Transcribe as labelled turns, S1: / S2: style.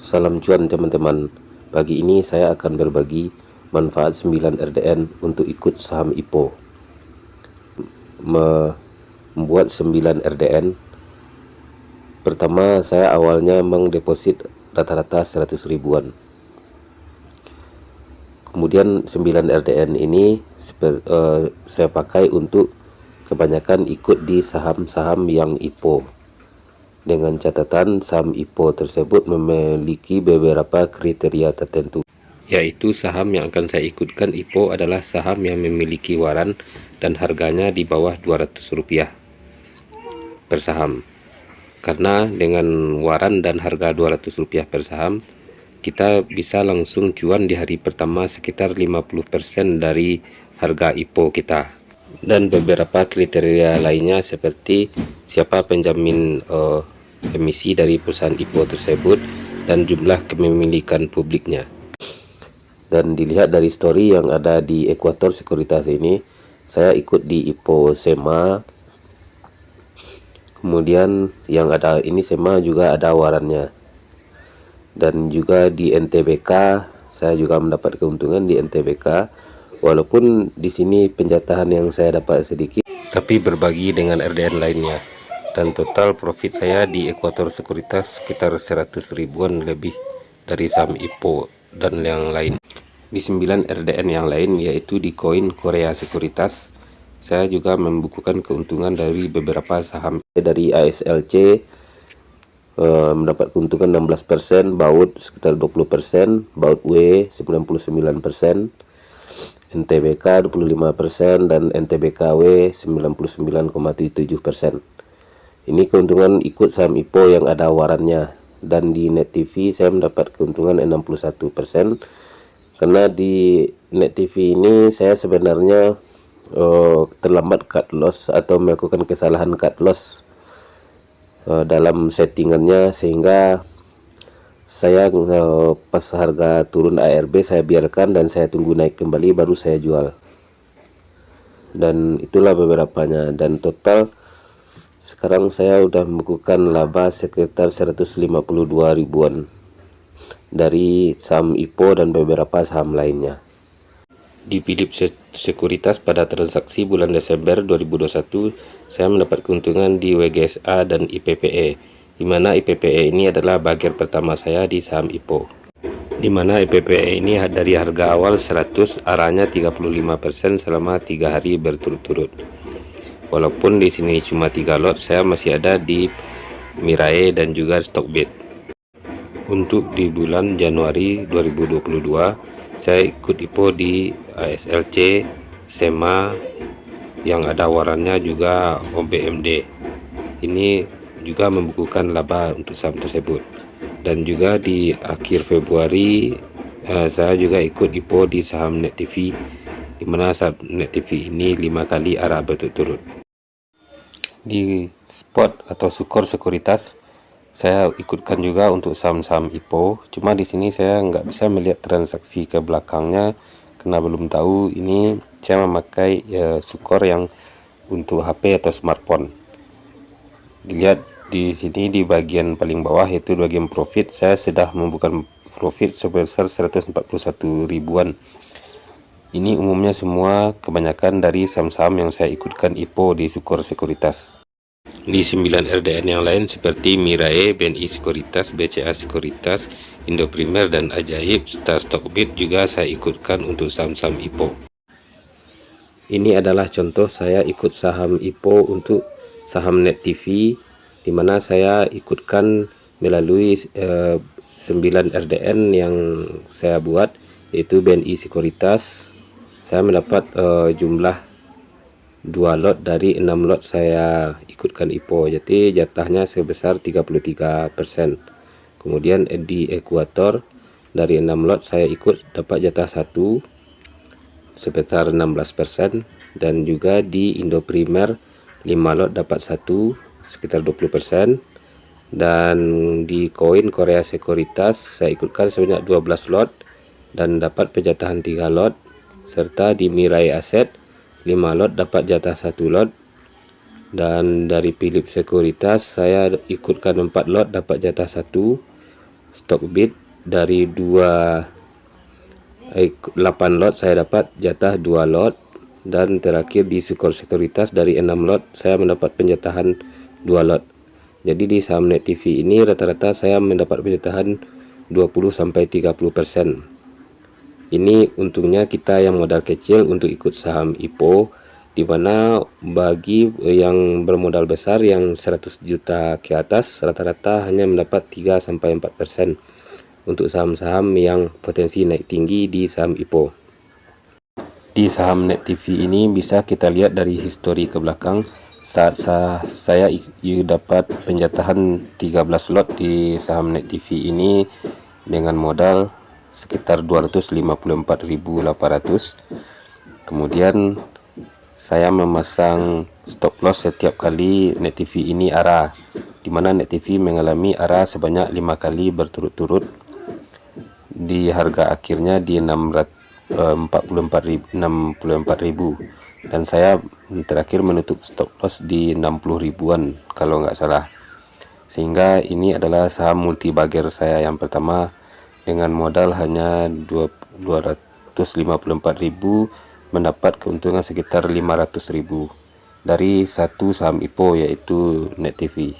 S1: Salam cuan teman-teman. Pagi ini saya akan berbagi manfaat 9 RDN untuk ikut saham IPO. Membuat 9 RDN. Pertama, saya awalnya mengdeposit rata-rata 100 ribuan. Kemudian 9 RDN ini saya pakai untuk kebanyakan ikut di saham-saham yang IPO. Dengan catatan saham IPO tersebut memiliki beberapa kriteria tertentu, yaitu saham yang akan saya ikutkan IPO adalah saham yang memiliki waran dan harganya di bawah Rp200 per saham. Karena dengan waran dan harga Rp200 per saham, kita bisa langsung cuan di hari pertama sekitar 50% dari harga IPO kita. Dan beberapa kriteria lainnya seperti siapa penjamin emisi dari perusahaan IPO tersebut dan jumlah kepemilikan publiknya. Dan dilihat dari story yang ada di Ekuator Sekuritas ini, saya ikut di IPO SEMA. Kemudian yang ada ini SEMA juga ada warannya. Dan juga di NTBK saya juga mendapat keuntungan di NTBK. Walaupun di sini penjatahan yang saya dapat sedikit, tapi berbagi dengan RDN lainnya. Dan total profit saya di Ekuator Sekuritas sekitar 100 ribuan lebih dari saham IPO dan yang lain. Di 9 RDN yang lain, yaitu di koin Korea Sekuritas, saya juga membukukan keuntungan dari beberapa saham. Dari ASLC mendapat keuntungan 16%, BAUT sekitar 20%, BAUT W 99%, NTBK 25%, dan NTBKW 99,7%. Ini keuntungan ikut saham IPO yang ada warannya. Dan di Net TV saya mendapat keuntungan 61%. Karena di Net TV ini saya sebenarnya terlambat cut loss atau melakukan kesalahan cut loss dalam settingannya, sehingga saya pas harga turun ARB saya biarkan dan saya tunggu naik kembali baru saya jual. Dan itulah beberapanya, dan total sekarang saya udah membukukan laba sekitar 152 ribuan dari saham IPO dan beberapa saham lainnya. Di Philip Sekuritas pada transaksi bulan Desember 2021 saya mendapat keuntungan di WGSA dan IPPE, di mana IPPE ini adalah bagian pertama saya di saham IPO, di mana IPPE ini dari harga awal 100 arahnya 35% selama 3 hari berturut-turut. Walaupun di sini cuma 3 lot, saya masih ada di Mirae dan juga Stockbit. Untuk di bulan Januari 2022 saya ikut IPO di ASLC, SEMA yang ada warannya, juga OBMD. Ini juga membukukan laba untuk saham tersebut. Dan juga di akhir Februari saya juga ikut IPO di saham Net TV, di mana saham Net TV ini 5 kali arah berturut-turut. Di spot atau Sukor Sekuritas saya ikutkan juga untuk saham-saham IPO. Cuma di sini saya nggak bisa melihat transaksi ke belakangnya karena belum tahu. Ini saya memakai Sukor yang untuk HP atau smartphone. Dilihat di sini di bagian paling bawah, yaitu bagian profit, saya sudah membuka profit sebesar 141 ribuan. Ini umumnya semua kebanyakan dari saham-saham yang saya ikutkan IPO di Sukor Sekuritas. Di 9 RDN yang lain seperti Mirae, BNI Sekuritas, BCA Sekuritas, Indo Primer, dan Ajaib serta Stockbit juga saya ikutkan untuk saham-saham IPO. Ini adalah contoh saya ikut saham IPO untuk saham Net TV, di mana saya ikutkan melalui 9 RDN yang saya buat, yaitu BNI Sekuritas. Saya mendapat jumlah 2 lot dari 6 lot saya ikutkan IPO, jadi jatahnya sebesar 33%. Kemudian di Ekuator dari 6 lot saya ikut dapat jatah 1 sebesar 16%, dan juga di Indo Primer 5 lot dapat 1 sekitar 20%, dan di koin Korea Sekuritas saya ikutkan sebanyak 12 lot dan dapat penjatahan 3 lot, serta di Mirai Aset 5 lot dapat jatah 1 lot, dan dari Philip Sekuritas saya ikutkan 4 lot dapat jatah 1, stock bid dari 8 lot saya dapat jatah 2 lot, dan terakhir di Sukor Sekuritas dari 6 lot saya mendapat penjatahan 2 lot. Jadi di saham Net TV ini rata-rata saya mendapat penjatahan 20-30%. Ini untungnya kita yang modal kecil untuk ikut saham IPO, dimana bagi yang bermodal besar yang 100 juta ke atas rata-rata hanya mendapat 3-4% untuk saham-saham yang potensi naik tinggi di saham IPO. Di saham Net TV ini bisa kita lihat dari histori ke belakang saat saya dapat penjatahan 13 lot di saham Net TV ini dengan modal sekitar 254.800. Kemudian saya memasang stop loss setiap kali Net TV ini arah, dimana Net TV mengalami arah sebanyak 5 kali berturut-turut. Di harga akhirnya di 64.000, dan saya terakhir menutup stop loss di 60 ribuan kalau nggak salah. Sehingga ini adalah saham multibager saya yang pertama dengan modal hanya 254.000, mendapat keuntungan sekitar 500.000 dari satu saham IPO yaitu Net TV.